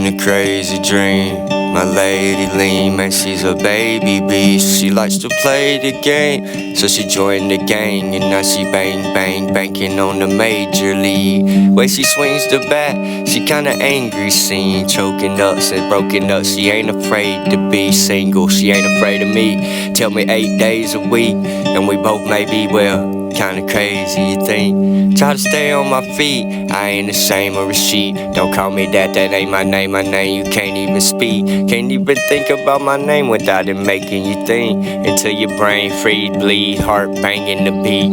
in a crazy dream. My lady lean, man, she's a baby beast. She likes to play the game, so she joined the gang. And now she bang, bang, banking on the major league. Way she swings the bat, she kinda angry. Seen choking up, said broken up. She ain't afraid to be single, she ain't afraid of me. Tell me 8 days a week, and we both may be, well, kinda crazy, you think? Try to stay on my feet, I ain't the same or a sheet. Don't call me that, that ain't my name you can't even speak. Can't even think about my name without it making you think. Until your brain free, bleed, heart banging the beat.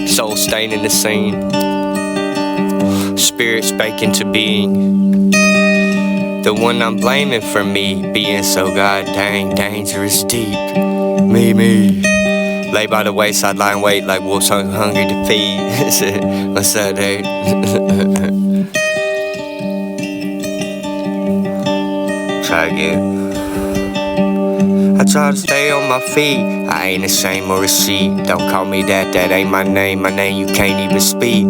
Soul staining the scene, spirit spake into being. The one I'm blaming for me being so god dang dangerous deep. Me. Lay by the wayside, lying wait like wolves hungry to feed. What's that, dude? Try again. I try to stay on my feet, I ain't a shame or a sheep. Don't call me that, that ain't my name you can't even speak.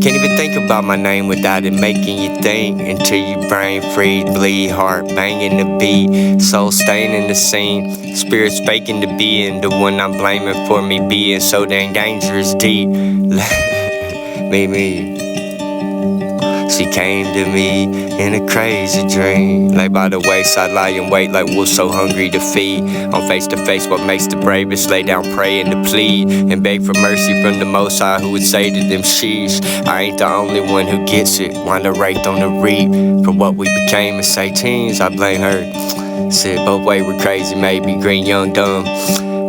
Can't even think about my name without it making you think. Until you brain free, bleed, heart banging the beat. Soul staining the scene, spirit spaking to being. The one I'm blaming for me being so dang dangerous deep. me. She came to me in a crazy dream. Lay by the wayside, lie in wait like wolves so hungry to feed. On face to face, what makes the bravest lay down praying to plead and beg for mercy from the Most High, who would say to them, sheesh, I ain't the only one who gets it. Wind up raped on the reap for what we became as 18s. I blame her. Said both ways we're crazy, maybe green, young, dumb.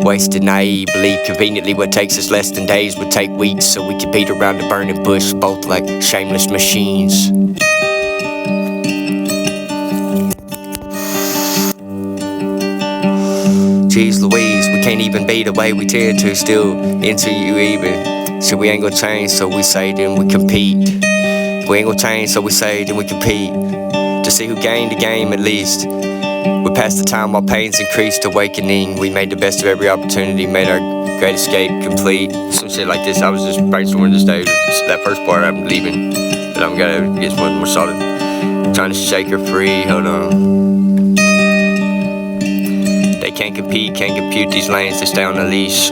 Wasted, naive, believe conveniently what takes us less than days would take weeks. So we could beat around the burning bush, both like shameless machines. Jeez Louise, we can't even be the way we tend to, still into you even. So we ain't gonna change, so we say then we compete. We ain't gonna change, so we say then we compete. To see who gained the game at least. We passed the time while pains increased, awakening. We made the best of every opportunity, made our great escape complete. Some shit like this, I was just brainstorming this day. That first part I'm leaving, but I'm gonna get one more solid. Trying to shake her free, hold on. They can't compete, can't compute these lanes, they stay on the leash.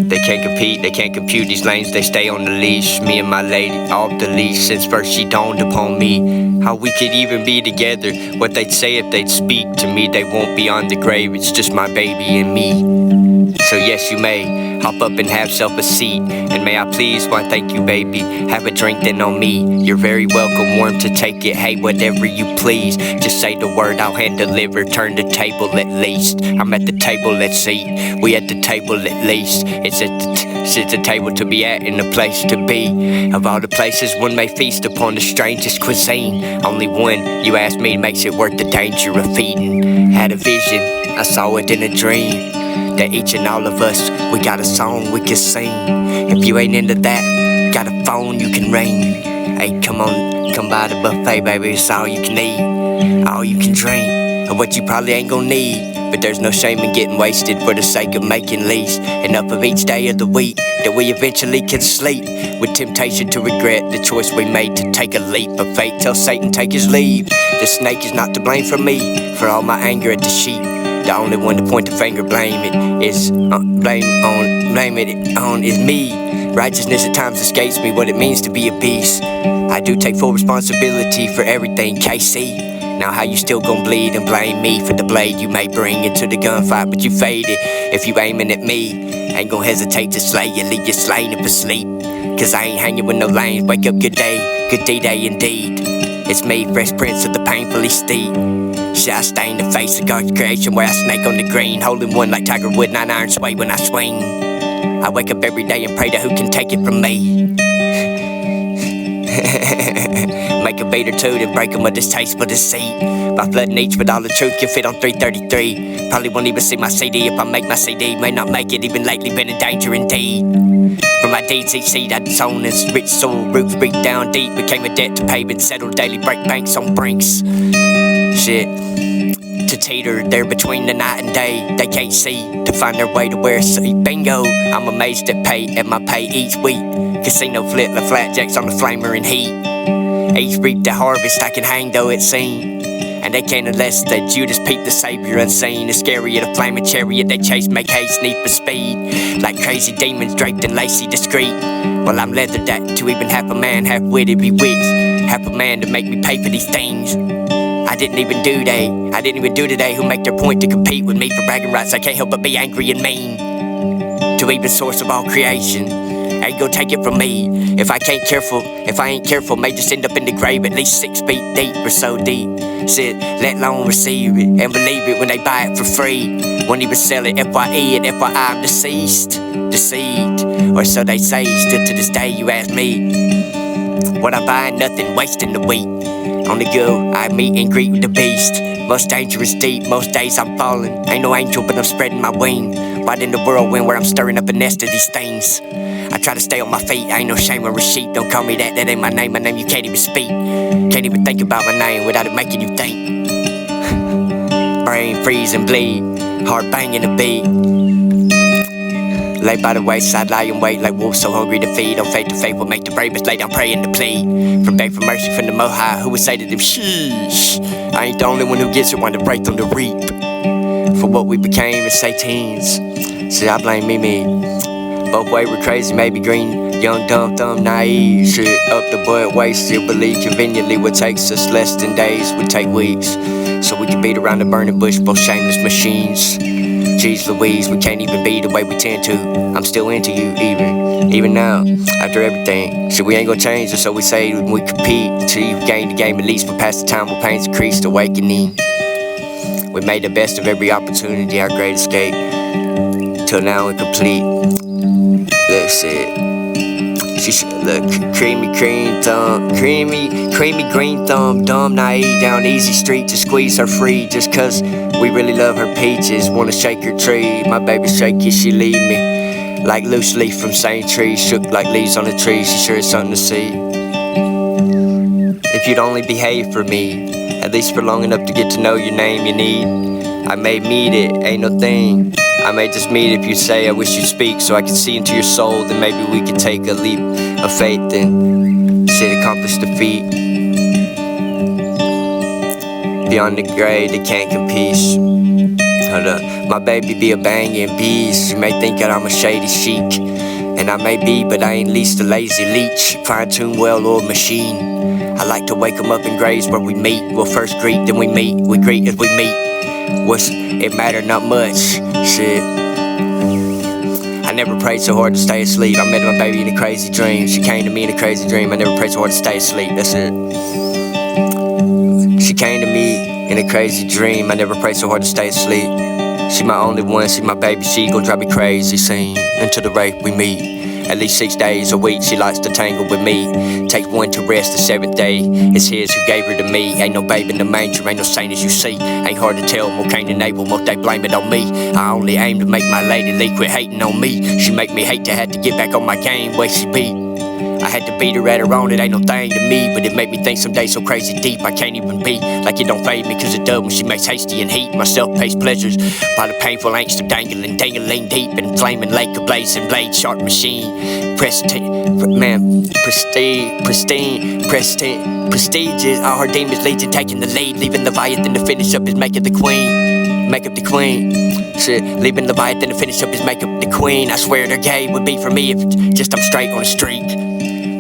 They can't compete, they can't compute these lanes, they stay on the leash. Me and my lady off the leash since first she dawned upon me. How we could even be together, what they'd say if they'd speak to me. They won't be on the grave, it's just my baby and me. So yes, you may hop up and have self a seat. And may I please, why thank you baby, have a drink then on me. You're very welcome, warm to take it, hey whatever you please. Just say the word, I'll hand deliver, turn the table at least. I'm at the table, let's eat, we at the table at least. It's a table to be at and a place to be. Of all the places one may feast upon the strangest cuisine, only one, you ask me, makes it worth the danger of feeding. Had a vision, I saw it in a dream, that each and all of us, we got a song we can sing. If you ain't into that, got a phone you can ring. Hey, come on, come by the buffet, baby, it's all you can eat, all you can drink, and what you probably ain't gonna need. But there's no shame in getting wasted for the sake of making least enough of each day of the week that we eventually can sleep, with temptation to regret the choice we made to take a leap of faith. Tell Satan take his leave, the snake is not to blame for me, for all my anger at the sheep. The only one to point the finger, blame it on is me. Righteousness at times escapes me what it means to be a beast. I do take full responsibility for everything, KC. Now how you still gon' bleed and blame me for the blade you may bring into the gunfight, but you faded. If you aiming at me, ain't gon' hesitate to slay you, leave you slain if asleep. Cause I ain't hanging with no lanes, wake up good day indeed. It's me, fresh prince of the painfully steep. Shit, I stain the face of God's creation where I snake on the green, holding one like Tiger Wood, 9 iron sway when I swing. I wake up every day and pray to who can take it from me. Make a beat or two, then break 'em with this taste for deceit. By flooding each with all the truth can fit on 333. Probably won't even see my CD if I make my CD. May not make it, even lately been in danger indeed. From my deeds each seed I'd sown as rich soul, roots reach down deep. Became a debt to pay, been settled daily, break banks on brinks. Shit, to teeter there between the night and day. They can't see to find their way to where it's bingo. I'm amazed at my pay each week. Casino flip the flatjacks on the flamer in heat. Each reap the harvest, I can hang though it seem. And they can't unless that Judas peep the savior unseen. The scarier the flaming chariot they chase, make haste, need for speed. Like crazy demons draped in lacy discreet. Well, I'm leathered that to even half a man, half-witted be wigs. Half a man to make me pay for these things I didn't even do today. Who make their point to compete with me for bragging rights. I can't help but be angry and mean to even source of all creation. Ain't gonna take it from me. If I ain't careful, may just end up in the grave at least 6 feet deep or so deep. Said, let alone receive it and believe it when they buy it for free. Won't even sell it, FYE and FYI I'm deceased. Deceived, or so they say. Still to this day you ask me what I'm buying, nothing, wasting the wheat. On the go, I meet and greet with the beast. Most dangerous deep, most days I'm falling. Ain't no angel, but I'm spreading my wing. Right in the whirlwind where I'm stirring up a nest of these things. I try to stay on my feet, I ain't no shame or receipt. Don't call me that, that ain't my name you can't even speak. Can't even think about my name without it making you think. Brain freeze and bleed, heart banging a beat. Lay by the wayside, lie in wait like wolves so hungry to feed. On faith to faith will make the bravest lay down praying to plead. From beg for mercy from the Most High, who would say to them, sheesh. I ain't the only one who gets it, one to break them to reap. For what we became as teens. See, I blame me. Both ways we're crazy, maybe green, young, dumb, naive. Shit up the butt, wasted, believe conveniently what takes us less than days would take weeks. So we can beat around the burning bush, both shameless machines. Jeez Louise, we can't even be the way we tend to. I'm still into you, even now, after everything. Shit, we ain't gonna change it, so we say when we compete. Till you gain the game, at least we'll pass the time where pain's increased, awakening. We made the best of every opportunity, our great escape. Till now incomplete. That's it. She should look creamy green thumb, dumb, naive, down easy street to squeeze her free. Just cause we really love her peaches, wanna shake her tree. My baby shaky, she leave me like loose leaf from same tree, shook like leaves on a tree. She sure is something to see. If you'd only behave for me, at least for long enough to get to know your name you need. I may meet it, ain't no thing. I may just meet if you say I wish you'd speak, so I can see into your soul. Then maybe we can take a leap of faith and shit accomplish the feat. Beyond the grave, they can't compete. Hold up, my baby be a banging beast. You may think that I'm a shady chic, and I may be, but I ain't least a lazy leech. Fine-tuned well-oiled machine. I like to wake 'em up in graves where we meet. We'll first greet, then we meet. We greet as we meet. What's it matter? Not much. Shit. I never prayed so hard to stay asleep. I met my baby in a crazy dream. She came to me in a crazy dream. I never prayed so hard to stay asleep. That's it. She came to me in a crazy dream. I never prayed so hard to stay asleep. She my only one. She my baby. She gon' drive me crazy. Seen until the rape we meet. At least 6 days a week, she likes to tangle with me. Take one to rest, the 7th day it's his who gave her to me. Ain't no babe in the manger, ain't no saint as you see. Ain't hard to tell, more Cain and Abel, most they blame it on me. I only aim to make my lady Lee quit hating on me. She make me hate to have to get back on my game, way she be. I had to beat her at her own, it ain't no thing to me. But it made me think someday so crazy deep I can't even be. Like it don't fade me cause it does when she makes hasty and heat. My self-paced pleasures by the painful angst of dangling deep in flaming lake of blazing blade sharp machine. Prestigious. All her demons legion taking the lead, leaving Leviathan to finish up his make up the queen. Shit, leaving Leviathan to finish up his make up the queen. I swear their gay would be for me if just I'm straight on the street.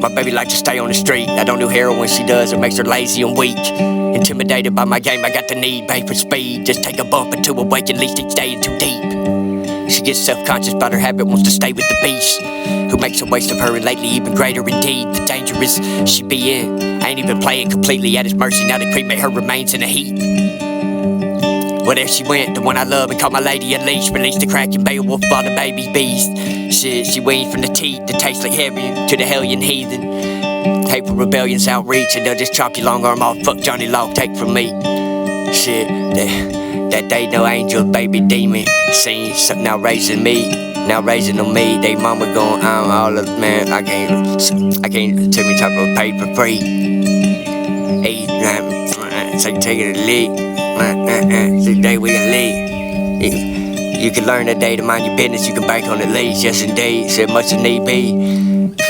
My baby like to stay on the street. I don't do heroin, she does, it makes her lazy and weak. Intimidated by my game, I got the need, babe, for speed. Just take a bump into awaken, least each day and too deep. She gets self-conscious about her habit, wants to stay with the beast, who makes a waste of her and lately even greater indeed. The dangerous she be in, I ain't even playing completely at his mercy. Now they cremate her remains in a heap. Well, there she went, the one I love and call my lady Unleash. Release the cracking Beowulf by the baby beast. Shit, she weaned from the teeth that taste like heaven to the hellion heathen. Hateful rebellions outreach and they'll just chop your long arm off. Fuck Johnny Law, take from me. Shit, that day no angel, baby demon. Seen something now raising on me. They mama going, I'm all of man. I can't take me type of pay for free. 8, 9, so taking a lead. Today we can lead. You can learn a day to mind your business. You can bank on it least. Yes indeed, said much as need be.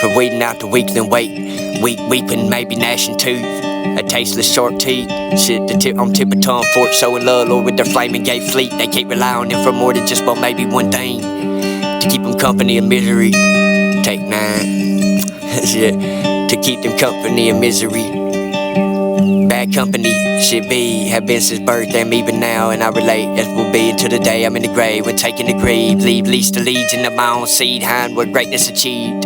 for weeding out the weakling weeping, maybe gnashing tooth, a tasteless shark teeth. Shit, on tip of tongue, fork showing love, Lord, with their flaming gay fleet. They can't rely on them for more than just, well, maybe one thing, to keep them company in misery. Take 9. Shit, to keep them company in misery. Bad company should be, have been since birth, and even now, and I relate as will be until the day I'm in the grave. When taking the grave, leave least the legion of my own seed, hind where greatness achieved.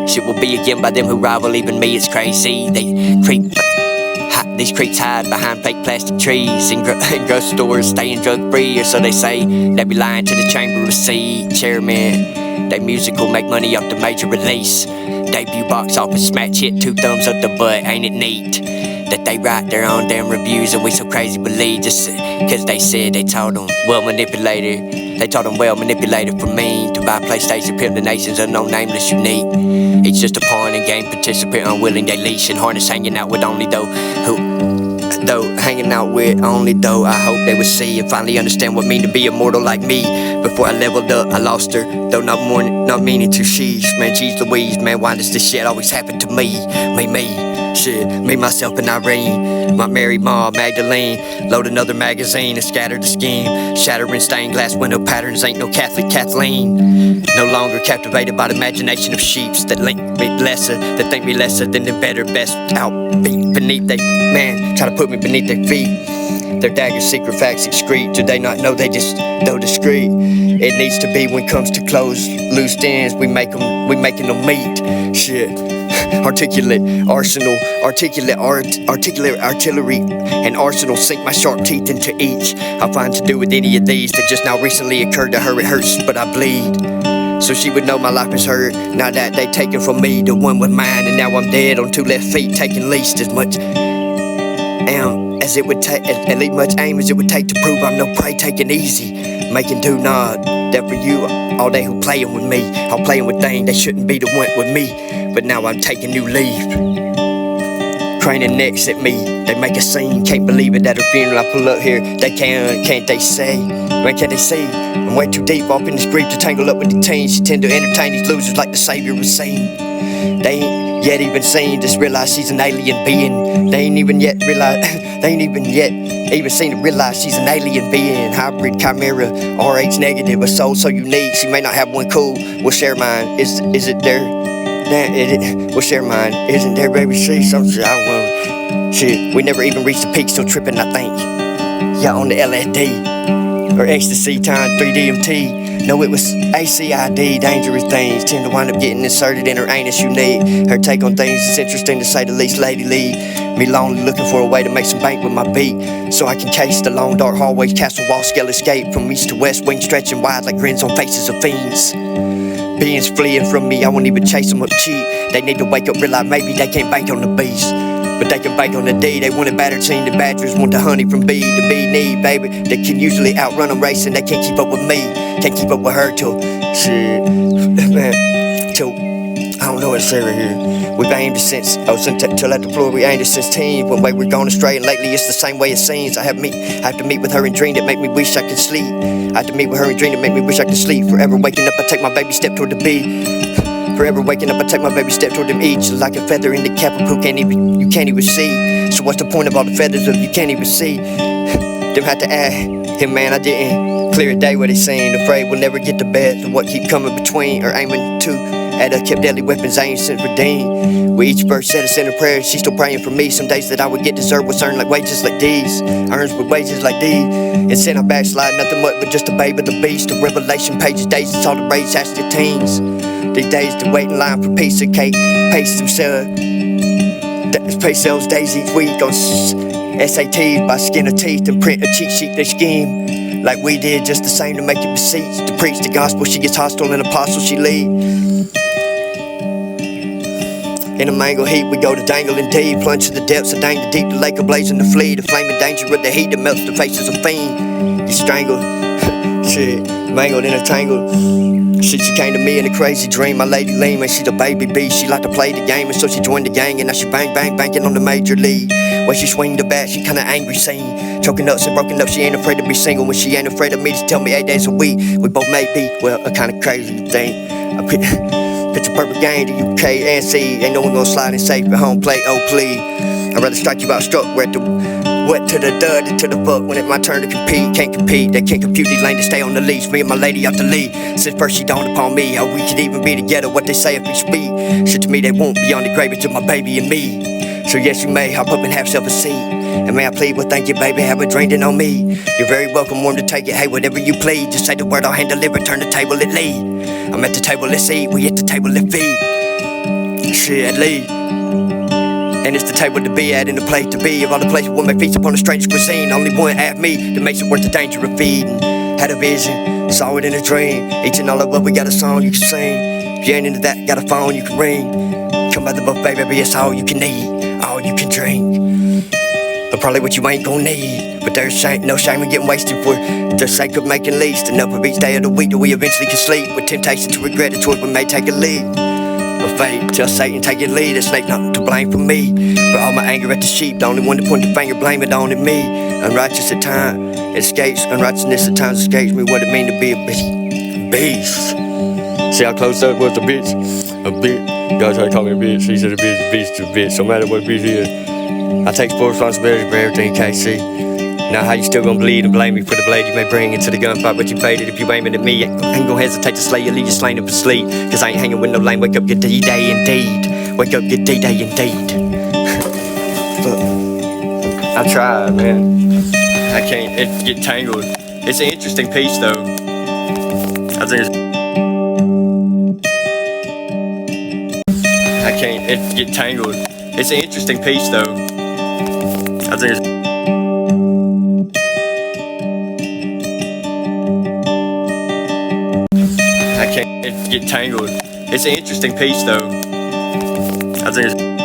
Shit will be again by them who rival even me. It's crazy. These creeps hide behind fake plastic trees in grocery stores, staying drug free, or so they say. They be lying to the chamber of seed chairman. They musical make money off the major release. Debut box office smash hit, 2 thumbs up the butt. Ain't it neat that they write their own damn reviews and we so crazy believe just cause they said they taught them well manipulator. They taught them well manipulator for mean to buy PlayStation, pimp the nations, unknown, nameless, unique. It's just a pawn and game participant, unwilling they leash and harness, hanging out with only hanging out with only though. I hope they would see and finally understand what it mean to be immortal like me. Before I leveled up, I lost her, though not meaning to. Sheesh, man, geez Louise, man, why does this shit always happen to me? Shit, me, myself, and Irene. My Mary, Ma, Magdalene. Load another magazine and scatter the scheme. Shattering stained glass window patterns, ain't no Catholic Kathleen. No longer captivated by the imagination of sheeps that link me lesser, that think me lesser than the better, best out beneath they, man, try to put me beneath their feet. Their daggers, secret facts excrete. Do they not know they just though discreet? It needs to be when it comes to close loose ends. We making them meet. Shit. Articulate arsenal, articulate artillery, and arsenal sink my sharp teeth into each. I find to do with any of these that just now recently occurred to her. It hurts, but I bleed. So she would know my life is hurt. Now that they taken from me, the one with mine, and now I'm dead on 2 left feet, taking least as much as it would take, at least much aim as it would take to prove I'm no prey. Taking easy, making do not. That for you, all they who playin' with me, I'm playin' with things they shouldn't be the one with me. But now I'm taking new leave. Craning necks at me, they make a scene. Can't believe it at her funeral I pull up here. They can't they say? Man, can't they see? I'm way too deep off in this grief to tangle up with the teens. She tend to entertain these losers like the savior was seen. They ain't yet even seen, just realize she's an alien being. They ain't even yet seen to realize she's an alien being. Hybrid chimera, RH negative, a soul so unique. She may not have one cool, we'll share mine. Is it there? We'll share mine. Isn't there, baby? See, some shit, I don't know. Shit, we never even reached the peak, still tripping, I think. Yeah, on the LSD. Or ecstasy time 3DMT. No, it was ACID, dangerous things tend to wind up getting inserted in her anus. You need her take on things. It's interesting to say the least. Lady Lee, me lonely looking for a way to make some bank with my beat, so I can case the long dark hallways, castle wall scale escape from east to west, wings stretching wide like grins on faces of fiends. Beings fleeing from me, I won't even chase them up cheap. They need to wake up, realize maybe they can't bank on the beast, but they can bank on the D. They want a battered team, the badgers want the honey from bee to bee need, baby. They can usually outrun them racing, they can't keep up with me. Can't keep up with her till, shit, man, till, I don't know what to say right here. We've aimed it since, till at the floor we aimed it since teens. One way we're gone astray and lately it's the same way it seems. I have to meet with her and dream that make me wish I could sleep. I have to meet with her and dream that make me wish I could sleep. Forever waking up I take my baby step toward the beat. Forever waking up I take my baby step toward them each. Like a feather in the cap of who you can't even see. So what's the point of all the feathers if you can't even see? Them had to add him, man, I didn't clear a day what he seen. Afraid we'll never get to bed, so what keep coming between or aiming to at us, kept deadly weapons aimed since redeemed. With each verse said a sinner prayer, she's still praying for me. Some days that I would get deserved was earned like wages like these, earns with wages like these. And sin I backslide, nothing much but just a babe of the beast. The revelation pages, days it's all the rage, ask your teens. These days to wait in line for piece of cake, pace themselves, pay sales days each week on SATs by skin of teeth and print a cheat sheet they scheme. Like we did, just the same to make it beseech. To preach the gospel, she gets hostile and apostle she lead. In a mangle heat, we go to dangle indeed. Plunge to the depths of danger deep, the lake ablazing to flee. The flaming danger of the heat that melts the faces of fiend. You strangled, shit, mangled in a tangle. Shit, she came to me in a crazy dream. My lady lean, man, she's a baby beast. She like to play the game, and so she joined the gang. And now she bang, bang, banking on the major league. When she swing the bat, she kinda angry scene. Choking up and broken up, she ain't afraid to be single. When she ain't afraid of me, just tell me 8 days a week. We both may be, well, a kinda crazy thing. Picture a perfect game, the UK and C. Ain't no one gonna slide in safe at home plate, oh please. I'd rather strike you out struck wet to the dud and to the fuck when it's my turn to compete. Can't compete, they can't compute these lanes to stay on the leash. Me and my lady out the lead. Since first she dawned upon me, how we could even be together, what they say if we speak. Shit to me they won't be on the grave, it's just my baby and me. So yes you may hop up and have yourself a seat. And may I plead, well thank you baby, have a drink in on me. You're very welcome, warm to take it, hey whatever you please. Just say the word, I'll handle it, return the table, it lead. I'm at the table, let's eat, we at the table, let's feed. Shit, lead. And it's the table to be at and the place to be. Of all the places where my feast upon a strange cuisine, only one at me that makes it worth the danger of feeding. Had a vision, saw it in a dream. Each and all of what we got a song you can sing. If you ain't into that, got a phone you can ring. Come by the buffet, baby, it's all you can eat, all you can drink. But probably what you ain't gon' need. But there's no shame in getting wasted for the sake of making least enough of each day of the week that we eventually can sleep. With temptation to regret the choice we may take a lead. But fate, tell Satan take your lead. It's snake not to blame for me. For all my anger at the sheep, the only one to point the finger, blame it on me. Unrighteous at times, it escapes. Unrighteousness at times escapes me what it mean to be a beast. See how close that was to bitch? A bitch. Y'all try to call me a bitch. He said a beast to a bitch. No matter what a bitch is. I take full responsibility for everything, KC. Now how you still gonna bleed and blame me for the blade you may bring into the gunfight, but you faded if you aiming at me. Ain't gonna hesitate to slay you, leave you slain up for sleep. Cause I ain't hanging with no lame, wake up, get D-Day indeed. Wake up, get D-Day indeed. Look, I tried, man. I can't, it get tangled. It's an interesting piece though. I think I can't, it get tangled. It's an interesting piece though. I think I can't, it get tangled. It's an interesting piece though. I think